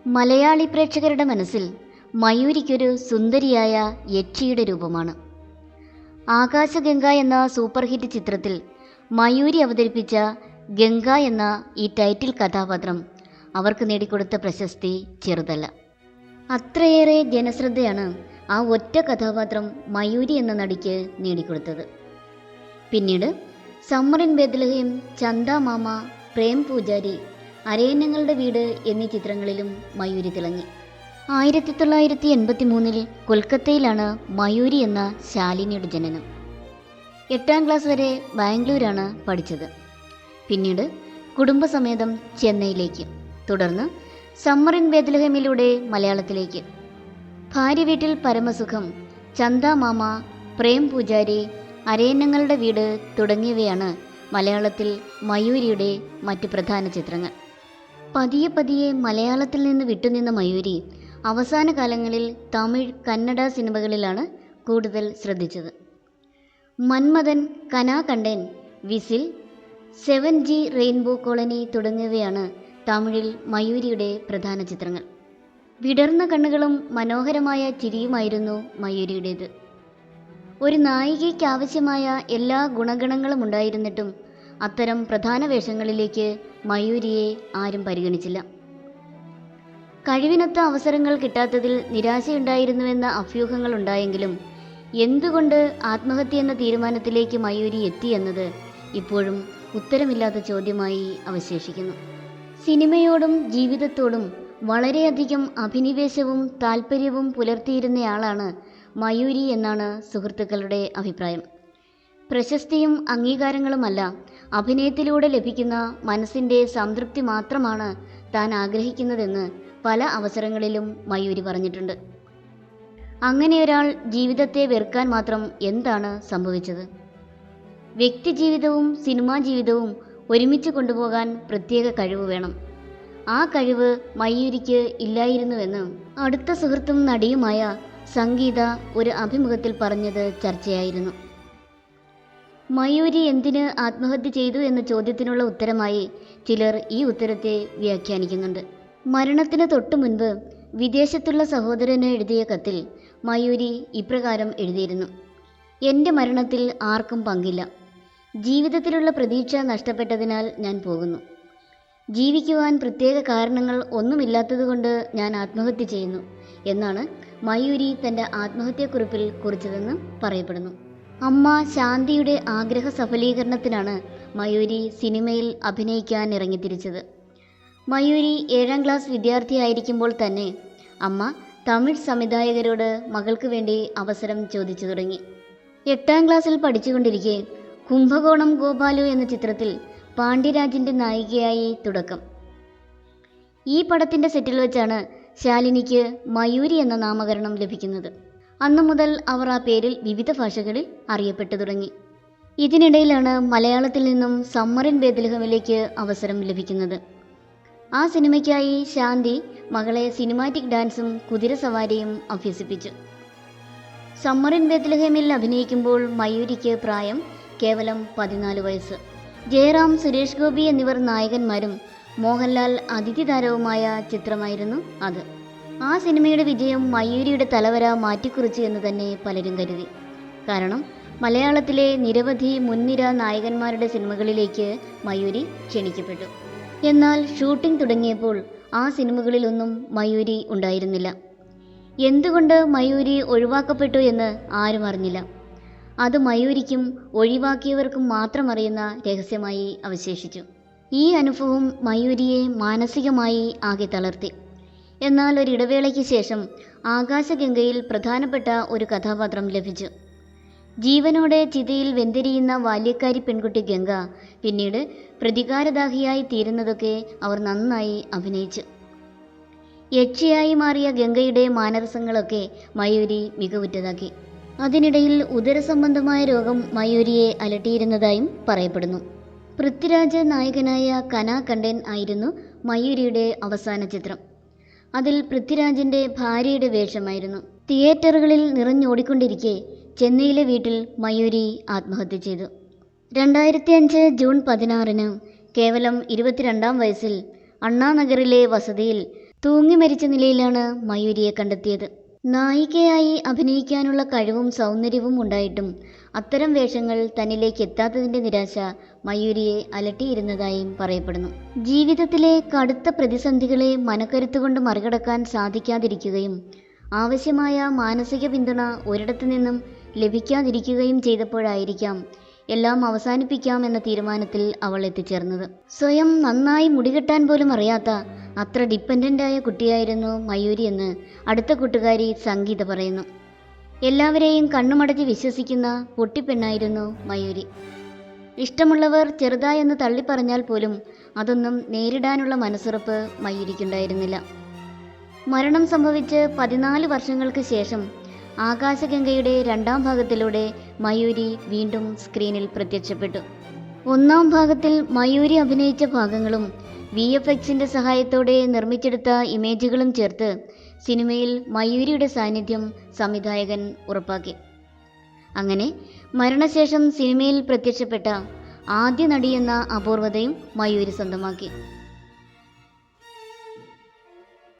മലയാളി പ്രേക്ഷകരുടെ മനസ്സിൽ മയൂരിക്കൊരു സുന്ദരിയായ യക്ഷിയുടെ രൂപമാണ്. ആകാശഗംഗ എന്ന സൂപ്പർ ഹിറ്റ് ചിത്രത്തിൽ മയൂരി അവതരിപ്പിച്ച ഗംഗ എന്ന ഈ ടൈറ്റിൽ കഥാപാത്രം അവർക്ക് നേടിക്കൊടുത്ത പ്രശസ്തി ചെറുതല്ല. അത്രയേറെ ജനശ്രദ്ധയാണ് ആ ഒറ്റ കഥാപാത്രം മയൂരി എന്ന നടിക്ക് നേടിക്കൊടുത്തത്. പിന്നീട് summer in Bethlehem, Chanda mama, Prem പൂജാരി, അരയന്നങ്ങളുടെ വീട് എന്നീ ചിത്രങ്ങളിലും മയൂരി തിളങ്ങി. 1983 കൊൽക്കത്തയിലാണ് മയൂരി എന്ന ശാലിനിയുടെ ജനനം. 8ാം ക്ലാസ് വരെ ബാംഗ്ലൂരാണ് പഠിച്ചത്. പിന്നീട് കുടുംബസമേതം ചെന്നൈയിലേക്ക്, തുടർന്ന് സമ്മർ ഇൻ ബെത്ലഹേമിലൂടെ മലയാളത്തിലേക്ക്. ഭാര്യ വീട്ടിൽ പരമസുഖം, ചന്ദാ മാമ, പ്രേം പൂജാരി, അരയന്നങ്ങളുടെ വീട് തുടങ്ങിയവയാണ് മലയാളത്തിൽ മയൂരിയുടെ മറ്റ് പ്രധാന ചിത്രങ്ങൾ. പതിയെ പതിയെ മലയാളത്തിൽ നിന്ന് വിട്ടുനിന്ന മയൂരി അവസാന കാലങ്ങളിൽ തമിഴ്, കന്നഡ സിനിമകളിലാണ് കൂടുതൽ ശ്രദ്ധിച്ചത്. Manmadhan, കനാകണ്ടൻ, whistle, 7G rainbow colony തുടങ്ങിയവയാണ് തമിഴിൽ മയൂരിയുടെ പ്രധാന ചിത്രങ്ങൾ. വിടർന്ന കണ്ണുകളും മനോഹരമായ ചിരിയുമായിരുന്നു മയൂരിയുടേത്. ഒരു നായികയ്ക്ക് ആവശ്യമായ എല്ലാ ഗുണഗണങ്ങളും ഉണ്ടായിരുന്നിട്ടും അത്തരം പ്രധാന വേഷങ്ങളിലേക്ക് മയൂരിയെ ആരും പരിഗണിച്ചില്ല. കഴിവിനൊത്ത അവസരങ്ങൾ കിട്ടാത്തതിൽ നിരാശയുണ്ടായിരുന്നുവെന്ന അഭ്യൂഹങ്ങൾ ഉണ്ടായെങ്കിലും എന്തുകൊണ്ട് ആത്മഹത്യ എന്ന തീരുമാനത്തിലേക്ക് മയൂരി എത്തിയെന്നത് ഇപ്പോഴും ഉത്തരമില്ലാത്ത ചോദ്യമായി അവശേഷിക്കുന്നു. സിനിമയോടും ജീവിതത്തോടും വളരെയധികം അഭിനിവേശവും താല്പര്യവും പുലർത്തിയിരുന്നയാളാണ് മയൂരി എന്നാണ് സുഹൃത്തുക്കളുടെ അഭിപ്രായം. പ്രശസ്തിയും അംഗീകാരങ്ങളുമല്ല, അഭിനയത്തിലൂടെ ലഭിക്കുന്ന മനസ്സിൻ്റെ സംതൃപ്തി മാത്രമാണ് താൻ ആഗ്രഹിക്കുന്നതെന്ന് പല അവസരങ്ങളിലും മയൂരി പറഞ്ഞിട്ടുണ്ട്. അങ്ങനെയൊരാൾ ജീവിതത്തെ വെറുക്കാൻ മാത്രം എന്താണ് സംഭവിച്ചത്? വ്യക്തിജീവിതവും സിനിമാ ജീവിതവും ഒരുമിച്ച് കൊണ്ടുപോകാൻ പ്രത്യേക കഴിവ് വേണം. ആ കഴിവ് മയൂരിക്ക് ഇല്ലായിരുന്നുവെന്ന് അടുത്ത സുഹൃത്തും നടിയുമായ സംഗീത ഒരു അഭിമുഖത്തിൽ പറഞ്ഞത് ചർച്ചയായിരുന്നു. മയൂരി എന്തിന് ആത്മഹത്യ ചെയ്തു എന്ന ചോദ്യത്തിനുള്ള ഉത്തരമായി ചിലർ ഈ ഉത്തരത്തെ വ്യാഖ്യാനിക്കുന്നുണ്ട്. മരണത്തിന് തൊട്ടു മുൻപ് വിദേശത്തുള്ള സഹോദരന് എഴുതിയ കത്തിൽ മയൂരി ഇപ്രകാരം എഴുതിയിരുന്നു: എൻ്റെ മരണത്തിൽ ആർക്കും പങ്കില്ല. ജീവിതത്തിലുള്ള പ്രതീക്ഷ നഷ്ടപ്പെട്ടതിനാൽ ഞാൻ പോകുന്നു. ജീവിക്കുവാൻ പ്രത്യേക കാരണങ്ങൾ ഒന്നുമില്ലാത്തതുകൊണ്ട് ഞാൻ ആത്മഹത്യ ചെയ്യുന്നു എന്നാണ് മയൂരി തൻ്റെ ആത്മഹത്യാക്കുറിപ്പിൽ കുറിച്ചതെന്ന് പറയപ്പെടുന്നു. അമ്മ ശാന്തിയുടെ ആഗ്രഹ സഫലീകരണത്തിനാണ് മയൂരി സിനിമയിൽ അഭിനയിക്കാൻ ഇറങ്ങിത്തിരിച്ചത്. മയൂരി 7ാം ക്ലാസ് വിദ്യാർത്ഥിയായിരിക്കുമ്പോൾ തന്നെ അമ്മ തമിഴ് സംവിധായകരോട് മകൾക്ക് വേണ്ടി അവസരം ചോദിച്ചു തുടങ്ങി. 8ാം ക്ലാസ്സിൽ പഠിച്ചുകൊണ്ടിരിക്കെ കുംഭകോണം ഗോപാലു എന്ന ചിത്രത്തിൽ പാണ്ഡ്യരാജിൻ്റെ നായികയായി തുടക്കം. ഈ പടത്തിൻ്റെ സെറ്റിൽ വെച്ചാണ് ശാലിനിക്ക് മയൂരി എന്ന നാമകരണം ലഭിക്കുന്നത്. അന്നു മുതൽ അവർ ആ പേരിൽ വിവിധ ഭാഷകളിൽ അറിയപ്പെട്ടു തുടങ്ങി. ഇതിനിടയിലാണ് മലയാളത്തിൽ നിന്നും സമ്മർ ഇൻ ബെത്ലഹേമിലേക്ക് അവസരം ലഭിക്കുന്നത്. ആ സിനിമയ്ക്കായി ശാന്തി മകളെ സിനിമാറ്റിക് ഡാൻസും കുതിരസവാരിയും അഭ്യസിപ്പിച്ചു. സമ്മർ ഇൻ ബെത്ലഹേമിൽ അഭിനയിക്കുമ്പോൾ മയൂരിക്ക് പ്രായം കേവലം 14 വയസ്സ്. ജയറാം, സുരേഷ് ഗോപി എന്നിവർ നായകന്മാരും മോഹൻലാൽ അതിഥി താരവുമായ ചിത്രമായിരുന്നു അത്. ആ സിനിമയുടെ വിജയം മയൂരിയുടെ തലവര മാറ്റിക്കുറിച്ചു എന്ന് തന്നെ പലരും കരുതി. കാരണം മലയാളത്തിലെ നിരവധി മുൻനിര നായകന്മാരുടെ സിനിമകളിലേക്ക് മയൂരി ക്ഷണിക്കപ്പെട്ടു. എന്നാൽ ഷൂട്ടിംഗ് തുടങ്ങിയപ്പോൾ ആ സിനിമകളിലൊന്നും മയൂരി ഉണ്ടായിരുന്നില്ല. എന്തുകൊണ്ട് മയൂരി ഒഴിവാക്കപ്പെട്ടു എന്ന് ആരും അറിഞ്ഞില്ല. അത് മയൂരിക്കും ഒഴിവാക്കിയവർക്കും മാത്രം അറിയുന്ന രഹസ്യമായി അവശേഷിച്ചു. ഈ അനുഭവം മയൂരിയെ മാനസികമായി ആകെ തളർത്തി. എന്നാൽ ഒരിടവേളയ്ക്ക് ശേഷം ആകാശഗംഗയിൽ പ്രധാനപ്പെട്ട ഒരു കഥാപാത്രം ലഭിച്ചു. ജീവനോടെ ചിതയിൽ വെന്തിരിയുന്ന ബാല്യക്കാരി പെൺകുട്ടി ഗംഗ പിന്നീട് പ്രതികാരദാഹിയായി തീരുന്നതൊക്കെ അവർ നന്നായി അഭിനയിച്ചു. യക്ഷിയായി മാറിയ ഗംഗയുടെ മാനരസങ്ങളൊക്കെ മയൂരി മികവുറ്റതാക്കി. അതിനിടയിൽ ഉദരസംബന്ധമായ രോഗം മയൂരിയെ അലട്ടിയിരുന്നതായും പറയപ്പെടുന്നു. പൃഥ്വിരാജ് നായകനായ കനാകണ്ടൻ ആയിരുന്നു മയൂരിയുടെ അവസാന ചിത്രം. അതിൽ പൃഥ്വിരാജിൻ്റെ ഭാര്യയുടെ വേഷമായിരുന്നു. തിയേറ്ററുകളിൽ നിറഞ്ഞോടിക്കൊണ്ടിരിക്കെ ചെന്നൈയിലെ വീട്ടിൽ മയൂരി ആത്മഹത്യ ചെയ്തു. 2005 ജൂൺ 16 കേവലം 22-ാം വയസ്സിൽ അണ്ണാനഗറിലെ വസതിയിൽ തൂങ്ങി മരിച്ച നിലയിലാണ് മയൂരിയെ കണ്ടെത്തിയത്. നായികയായി അഭിനയിക്കാനുള്ള കഴിവും സൗന്ദര്യവും ഉണ്ടായിട്ടും അത്തരം വേഷങ്ങൾ തന്നിലേക്ക് എത്താത്തതിൻ്റെ നിരാശ മയൂരിയെ അലട്ടിയിരുന്നതായും പറയപ്പെടുന്നു. ജീവിതത്തിലെ കടുത്ത പ്രതിസന്ധികളെ മനക്കരുത്തുകൊണ്ട് മറികടക്കാൻ സാധിക്കാതിരിക്കുകയും ആവശ്യമായ മാനസിക പിന്തുണ ഒരിടത്തു നിന്നും ലഭിക്കാതിരിക്കുകയും ചെയ്തപ്പോഴായിരിക്കാം എല്ലാം അവസാനിപ്പിക്കാമെന്ന തീരുമാനത്തിൽ അവൾ എത്തിച്ചേർന്നത്. സ്വയം നന്നായി മുടികെട്ടാൻ പോലും അറിയാത്ത അത്ര ഡിപ്പെൻഡൻ്റായ കുട്ടിയായിരുന്നു മയൂരി എന്ന് അടുത്ത കൂട്ടുകാരി സംഗീത പറയുന്നു. എല്ലാവരെയും കണ്ണുമടച്ച് വിശ്വസിക്കുന്ന പൊട്ടിപ്പെണ്ണായിരുന്നു മയൂരി. ഇഷ്ടമുള്ളവർ ചെറുതായെന്ന് തള്ളിപ്പറഞ്ഞാൽ പോലും അതൊന്നും നേരിടാനുള്ള മനസ്സുറപ്പ് മയൂരിക്കുണ്ടായിരുന്നില്ല. മരണം സംഭവിച്ച് 14 വർഷങ്ങൾക്ക് ശേഷം ആകാശഗംഗയുടെ 2ാം ഭാഗത്തിലൂടെ മയൂരി വീണ്ടും സ്ക്രീനിൽ പ്രത്യക്ഷപ്പെട്ടു. 1ാം ഭാഗത്തിൽ മയൂരി അഭിനയിച്ച ഭാഗങ്ങളും VFXന്റെ സഹായത്തോടെ നിർമ്മിച്ചെടുത്ത ഇമേജുകളും ചേർത്ത് സിനിമയിൽ മയൂരിയുടെ സാന്നിധ്യം സംവിധായകൻ ഉറപ്പാക്കി. അങ്ങനെ മരണശേഷം സിനിമയിൽ പ്രത്യക്ഷപ്പെട്ട ആദ്യ നടിയെന്ന അപൂർവതയും മയൂരി സ്വന്തമാക്കി.